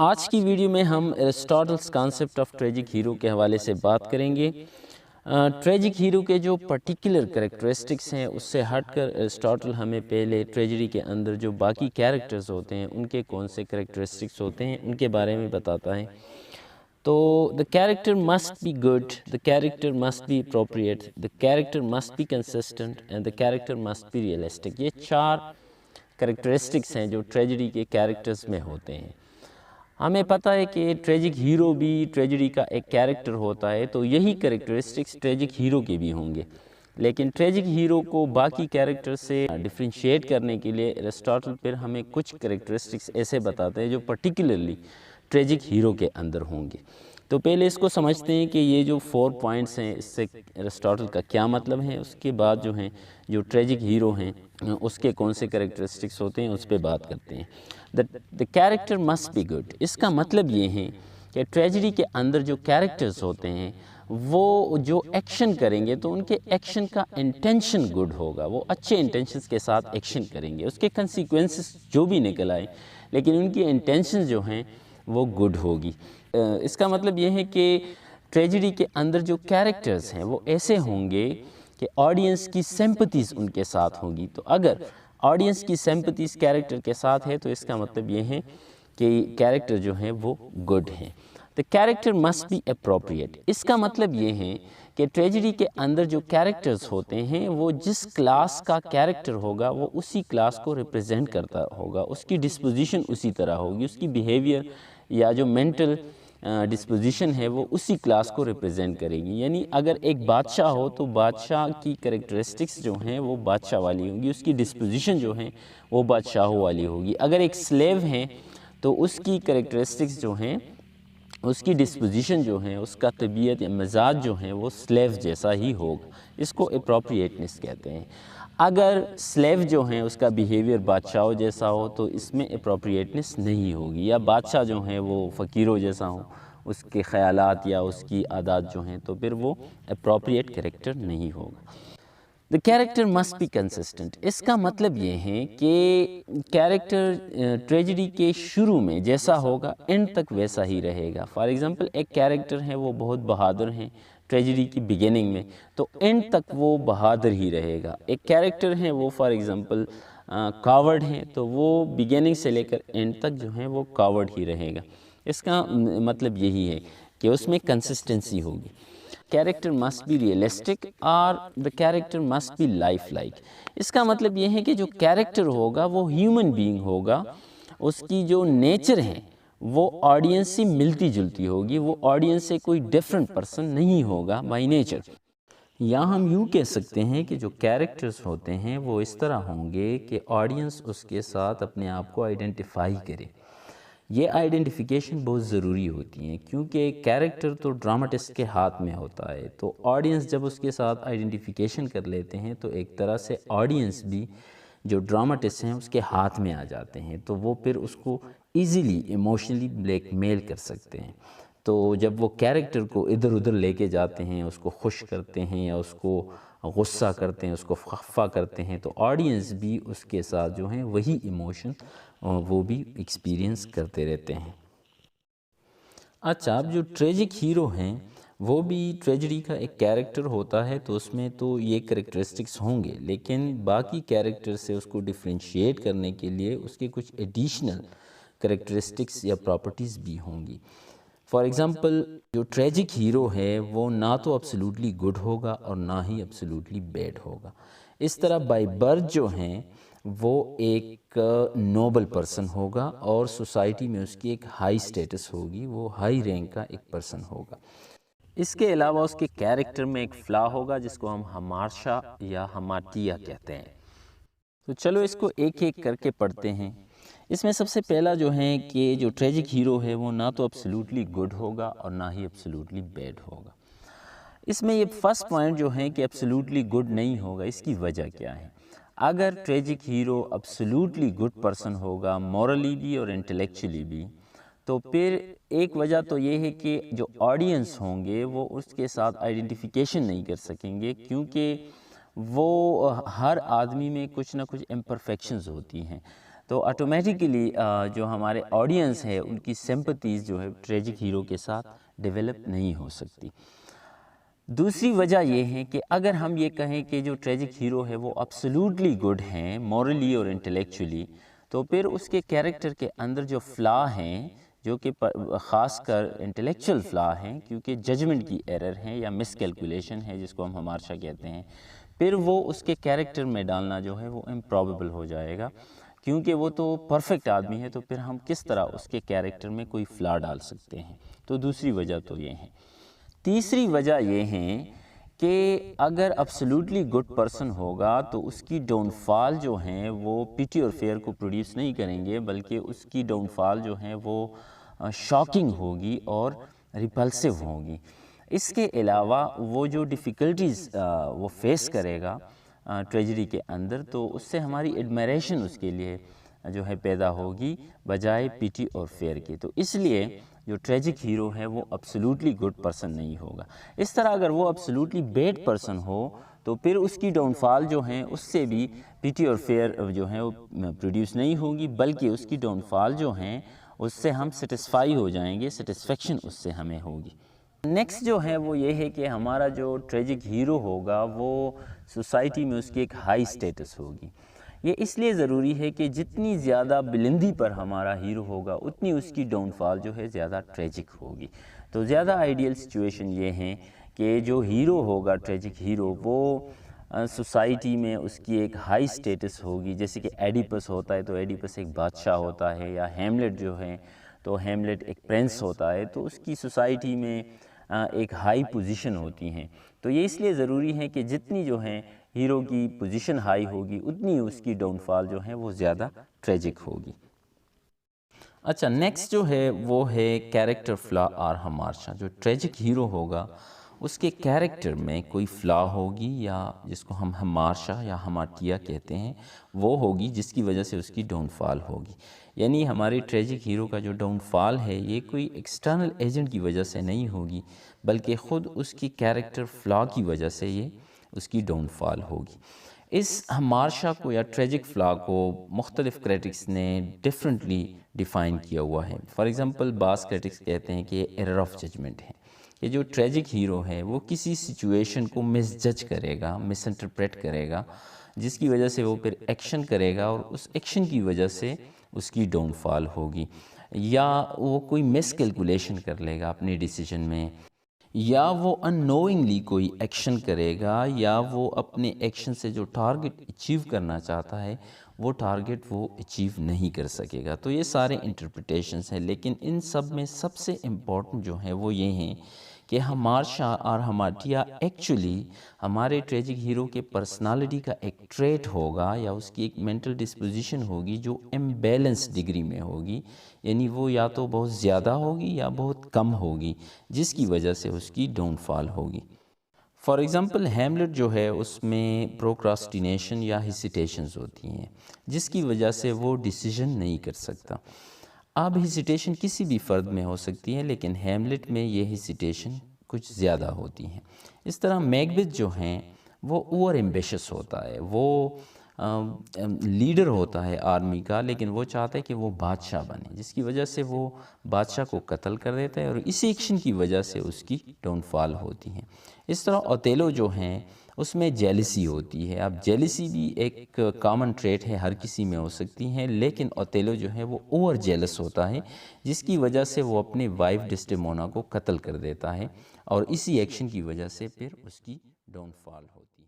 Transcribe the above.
آج کی ویڈیو میں ہم ایرسٹاٹلس کانسیپٹ آف ٹریجک ہیرو کے حوالے سے بات کریں گے۔ ٹریجک ہیرو کے جو پرٹیکولر کریکٹرسٹکس ہیں اس سے ہٹ کر ایرسٹاٹل ہمیں پہلے ٹریجڈی کے اندر جو باقی کیریکٹرز ہوتے ہیں ان کے کون سے کریکٹرسٹکس ہوتے ہیں ان کے بارے میں بتاتا ہے۔ تو the character must be good, the character must be appropriate, the character must be consistent and the character must be realistic۔ یہ چار کریکٹرسٹکس ہیں جو ٹریجڈی کے کیریکٹرز میں ہوتے ہیں۔ ہمیں پتہ ہے کہ ٹریجک ہیرو بھی ٹریجڈی کا ایک کیریکٹر ہوتا ہے، تو یہی کریکٹرسٹکس ٹریجک ہیرو کے بھی ہوں گے، لیکن ٹریجک ہیرو کو باقی کیریکٹر سے ڈفرینشیٹ کرنے کے لیے ایرسٹاٹل پھر ہمیں کچھ کریکٹرسٹکس ایسے بتاتے ہیں جو پرٹیکولرلی ٹریجک ہیرو کے اندر ہوں گے۔ تو پہلے اس کو سمجھتے ہیں کہ یہ جو 4 پوائنٹس ہیں اس سے ایرسٹاٹل کا کیا مطلب ہے، اس کے بعد جو ہیں جو ٹریجک ہیرو ہیں اس کے کون سے کریکٹرسٹکس ہوتے ہیں اس پہ بات کرتے ہیں۔ The character must be good، اس کا مطلب یہ ہے کہ ٹریجڈی کے اندر جو کیریکٹرز ہوتے ہیں وہ جو ایکشن کریں گے تو ان کے ایکشن کا انٹینشن گڈ ہوگا، وہ اچھے انٹینشنز کے ساتھ ایکشن کریں گے، اس کے کنسیکوینسز جو بھی نکل آئیں لیکن ان کی انٹینشن جو ہیں وہ گڈ ہوگی۔ اس کا مطلب یہ ہے کہ ٹریجڈی کے اندر جو کیریکٹرز ہیں وہ ایسے ہوں گے کہ آڈینس کی سمپتھیز ان کے ساتھ ہوں گی۔ تو اگر آڈینس کی سمپتھیز کیریکٹر کے ساتھ ہے تو اس کا مطلب یہ ہے کہ کیریکٹر جو ہیں وہ گڈ ہیں۔ The character must be appropriate، اس کا مطلب یہ ہے کہ ٹریجڈی کے اندر جو کیریکٹرز ہوتے ہیں وہ جس کلاس کا کیریکٹر ہوگا وہ اسی کلاس کو ریپرزینٹ کرتا ہوگا، اس کی ڈسپوزیشن اسی طرح ہوگی، اس کی بیہیویئر یا جو مینٹل ڈسپوزیشن ہے وہ اسی کلاس کو ریپرزینٹ کرے گی۔ یعنی اگر ایک بادشاہ ہو تو بادشاہ کی کریکٹرسٹکس جو ہیں وہ بادشاہ والی ہوں گی، اس کی ڈسپوزیشن جو ہیں وہ بادشاہوں والی ہوگی۔ اگر ایک سلیو ہیں تو اس کی کریکٹرسٹکس جو ہیں اس کی ڈسپوزیشن جو ہیں اس کا طبیعت یا مزاج جو ہیں وہ سلیو جیسا ہی ہوگا، اس کو اپروپریٹنس کہتے ہیں۔ اگر سلیو جو ہیں اس کا بیہیویئر بادشاہوں جیسا ہو تو اس میں اپروپریٹنس نہیں ہوگی، یا بادشاہ جو ہیں وہ فقیروں جیسا ہو، اس کے خیالات یا اس کی عادات جو ہیں تو پھر وہ اپروپریٹ کریکٹر نہیں ہوگا۔ The character must be consistent، اس کا مطلب یہ ہے کہ کیریکٹر ٹریجڈی کے شروع میں جیسا ہوگا اینڈ تک ویسا ہی رہے گا۔ فار ایگزامپل ایک کیریکٹر ہے وہ بہت بہادر ہیں ٹریجڈی کی بگننگ میں، تو اینڈ تک وہ بہادر ہی رہے گا۔ ایک کیریکٹر ہے وہ فار ایگزامپل کاورڈ ہیں تو وہ بگننگ سے لے کر اینڈ تک جو ہے وہ کاورڈ ہی رہے گا۔ اس کا مطلب یہی ہے کہ اس میں کنسسٹنسی ہوگی۔ کیریکٹر مسٹ بی ریئلسٹک اور the character must be life like, اس کا مطلب یہ ہے کہ جو کیریکٹر ہوگا وہ ہیومن بینگ ہوگا، اس کی جو نیچر ہے وہ آڈینس سے ملتی جلتی ہوگی، وہ آڈینس سے کوئی ڈیفرنٹ پرسن نہیں ہوگا بائی نیچر۔ یا ہم یوں کہہ سکتے ہیں کہ جو کیریکٹرز ہوتے ہیں وہ اس طرح ہوں گے کہ آڈینس اس کے ساتھ اپنے آپ کو آئیڈینٹیفائی کرے۔ یہ آئیڈینٹیفیکیشن بہت ضروری ہوتی ہے کیونکہ کیریکٹر تو ڈرامٹسٹ کے ہاتھ میں ہوتا ہے، تو آڈینس جب اس کے ساتھ آئیڈینٹیفیکیشن کر لیتے ہیں تو ایک طرح سے آڈینس بھی جو ڈرامٹسٹ ہیں اس کے ہاتھ میں آ جاتے ہیں، تو وہ پھر اس کو ایزیلی ایموشنلی بلیک میل کر سکتے ہیں۔ تو جب وہ کیریکٹر کو ادھر ادھر لے کے جاتے ہیں، اس کو خوش کرتے ہیں یا اس کو غصہ کرتے ہیں، اس کو خفا کرتے ہیں، تو آڈینس بھی اس کے ساتھ جو ہیں وہی ایموشن وہ بھی ایکسپیرینس کرتے رہتے ہیں۔ اچھا، اب جو ٹریجک ہیرو ہیں وہ بھی ٹریجڈی کا ایک کیریکٹر ہوتا ہے تو اس میں تو یہ کریکٹرسٹکس ہوں گے، لیکن باقی کیریکٹر سے اس کو ڈفرینشیٹ کرنے کے لیے اس کے کچھ ایڈیشنل کریکٹرسٹکس یا پراپرٹیز بھی ہوں گی۔ فار ایگزامپل جو ٹریجک ہیرو ہے وہ نہ تو ایبسلیوٹلی گڈ ہوگا اور نہ ہی ایبسلیوٹلی بیڈ ہوگا۔ اس طرح بائی برتھ جو ہیں وہ ایک نوبل پرسن ہوگا اور سوسائٹی میں اس کی ایک ہائی سٹیٹس ہوگی، وہ ہائی رینک کا ایک پرسن ہوگا۔ اس کے علاوہ اس کے کیریکٹر میں ایک فلا ہوگا جس کو ہم ہمارشا یا ہماتیا کہتے ہیں۔ تو چلو اس کو ایک ایک کر کے پڑھتے ہیں۔ اس میں سب سے پہلا جو ہے کہ جو ٹریجک ہیرو ہے وہ نہ تو ایبسلیوٹلی گڈ ہوگا اور نہ ہی ایبسلیوٹلی بیڈ ہوگا۔ اس میں یہ فرسٹ پوائنٹ جو ہے کہ ایبسلیوٹلی گڈ نہیں ہوگا، اس کی وجہ کیا ہے؟ اگر tragic hero absolutely good person ہوگا مورلی بھی اور انٹلیکچولی بھی، تو پھر ایک وجہ تو یہ ہے کہ جو آڈینس ہوں گے وہ اس کے ساتھ آئیڈینٹیفیکیشن نہیں کر سکیں گے، کیونکہ وہ ہر آدمی میں کچھ نہ کچھ امپرفیکشنز ہوتی ہیں۔ تو آٹومیٹیکلی جو ہمارے آڈینس ہے ان کی سمپتیز جو ہے ٹریجک ہیرو کے ساتھ ڈیولپ نہیں ہو سکتی۔ دوسری وجہ یہ ہے کہ اگر ہم یہ کہیں کہ جو ٹریجک ہیرو ہے وہ absolutely گڈ ہیں مورلی اور انٹلیکچولی، تو پھر اس کے کیریکٹر کے اندر جو فلا ہیں، جو کہ خاص کر انٹلیکچوئل فلا ہیں، کیونکہ ججمنٹ کی ایرر ہیں یا مس کیلکولیشن ہے جس کو ہم ہمارشا کہتے ہیں، پھر وہ اس کے کیریکٹر میں ڈالنا جو ہے وہ امپروبیبل ہو جائے گا، کیونکہ وہ تو پرفیکٹ آدمی ہے، تو پھر ہم کس طرح اس کے کیریکٹر میں کوئی فلا ڈال سکتے ہیں۔ تو دوسری وجہ تو یہ ہے۔ تیسری وجہ یہ ہے کہ اگر absolutely گڈ پرسن ہوگا تو اس کی ڈاؤن فال جو ہیں وہ پیٹی اور فیئر کو پروڈیوس نہیں کریں گے، بلکہ اس کی ڈاؤن فال جو ہیں وہ شاکنگ ہوگی اور ریپلسیو ہوگی۔ اس کے علاوہ وہ جو ڈیفیکلٹیز وہ فیس کرے گا ٹریجڈی کے اندر، تو اس سے ہماری ایڈمائریشن اس کے لیے جو ہے پیدا ہوگی بجائے پیٹی اور فیئر کے۔ تو اس لیے جو ٹریجک ہیرو ہے وہ absolutely گڈ پرسن نہیں ہوگا۔ اس طرح اگر وہ absolutely بیڈ پرسن ہو تو پھر اس کی ڈاؤن فال جو ہیں اس سے بھی پیٹی اور فیئر جو ہیں وہ پروڈیوس نہیں ہوگی، بلکہ اس کی ڈاؤن فال جو ہیں اس سے ہم سیٹسفائی ہو جائیں گے، سیٹسفیکشن اس سے ہمیں ہوگی۔ نیکسٹ جو ہے وہ یہ ہے کہ ہمارا جو ٹریجک ہیرو ہوگا وہ سوسائٹی میں اس کی ایک ہائی سٹیٹس ہوگی۔ یہ اس لیے ضروری ہے کہ جتنی زیادہ بلندی پر ہمارا ہیرو ہوگا اتنی اس کی ڈاؤن فال جو ہے زیادہ ٹریجک ہوگی۔ تو زیادہ آئیڈیل سچویشن یہ ہیں کہ جو ہیرو ہوگا ٹریجک ہیرو وہ سوسائٹی میں اس کی ایک ہائی سٹیٹس ہوگی، جیسے کہ ایڈیپس ہوتا ہے تو ایڈیپس ایک بادشاہ ہوتا ہے، یا ہیملیٹ جو ہے تو ہیملیٹ ایک پرنس ہوتا ہے، تو اس کی سوسائٹی میں ایک ہائی پوزیشن ہوتی ہیں۔ تو یہ اس لیے ضروری ہے کہ جتنی جو ہیں ہیرو کی پوزیشن ہائی ہوگی اتنی اس کی ڈاؤن فال جو ہے وہ زیادہ ٹریجک ہوگی۔ اچھا، نیکسٹ جو ہے وہ ہے کیریکٹر فلا اور ہمارشا۔ جو ٹریجک ہیرو ہوگا اس کے کیریکٹر میں کوئی فلا ہوگی، یا جس کو ہم ہمارشا یا ہمارٹیا کہتے ہیں وہ ہوگی، جس کی وجہ سے اس کی ڈاؤن فال ہوگی۔ یعنی ہمارے ٹریجک ہیرو کا جو ڈاؤن فال ہے یہ کوئی ایکسٹرنل ایجنٹ کی وجہ سے نہیں ہوگی، بلکہ خود اس کی کیریکٹر فلا کی وجہ سے یہ اس کی ڈاؤن فال ہوگی۔ اس ہمارشا کو یا ٹریجک فلا کو مختلف کریٹکس نے ڈیفرنٹلی ڈیفائن کیا ہوا ہے۔ فار ایگزامپل بعض کریٹکس کہتے ہیں کہ یہ ایرر آف ججمنٹ ہے، کہ جو ٹریجک ہیرو ہے وہ کسی سچویشن کو مس جج کرے گا، مس انٹرپریٹ کرے گا، جس کی وجہ سے وہ پھر ایکشن کرے گا اور اس ایکشن کی وجہ سے اس کی ڈاؤن فال ہوگی، یا وہ کوئی مس کیلکولیشن کر لے گا اپنے ڈیسیجن میں، یا وہ ان نوئنگلی کوئی ایکشن کرے گا، یا وہ اپنے ایکشن سے جو ٹارگٹ اچیو کرنا چاہتا ہے وہ ٹارگٹ وہ اچیو نہیں کر سکے گا۔ تو یہ سارے انٹرپریٹیشنز ہیں، لیکن ان سب میں سب سے امپورٹنٹ جو ہیں وہ یہ ہیں کہ ہمارشا اور ہمارٹیا ایکچولی ہمارے ٹریجک ہیرو کے پرسنالٹی کا ایک ٹریٹ ہوگا، یا اس کی ایک مینٹل ڈسپوزیشن ہوگی جو امبیلنس ڈگری میں ہوگی، یعنی وہ یا تو بہت زیادہ ہوگی یا بہت کم ہوگی، جس کی وجہ سے اس کی ڈاؤن فال ہوگی۔ فار ایگزامپل ہیملیٹ جو ہے اس میں پروکراسٹینیشن یا ہیسیٹیشنز ہوتی ہیں، جس کی وجہ سے وہ ڈیسیجن نہیں کر سکتا۔ اب ہیسیٹیشن کسی بھی فرد میں ہو سکتی ہے، لیکن ہیملیٹ میں یہ ہیسیٹیشن کچھ زیادہ ہوتی ہیں۔ اس طرح میکبیتھ جو ہیں وہ اوور ایمبیشس ہوتا ہے، وہ لیڈر ہوتا ہے آرمی کا، لیکن وہ چاہتا ہے کہ وہ بادشاہ بنے، جس کی وجہ سے وہ بادشاہ کو قتل کر دیتا ہے، اور اسی ایکشن کی وجہ سے اس کی ڈاؤن فال ہوتی ہیں۔ اس طرح اوتیلو جو ہیں اس میں جیلسی ہوتی ہے۔ اب جیلسی بھی ایک کامن ٹریٹ ہے، ہر کسی میں ہو سکتی ہیں، لیکن اوتیلو جو ہے وہ اوور جیلس ہوتا ہے، جس کی وجہ سے وہ اپنے وائف ڈیسٹیمونا کو قتل کر دیتا ہے، اور اسی ایکشن کی وجہ سے پھر اس کی ڈاؤن فال ہوتی ہے۔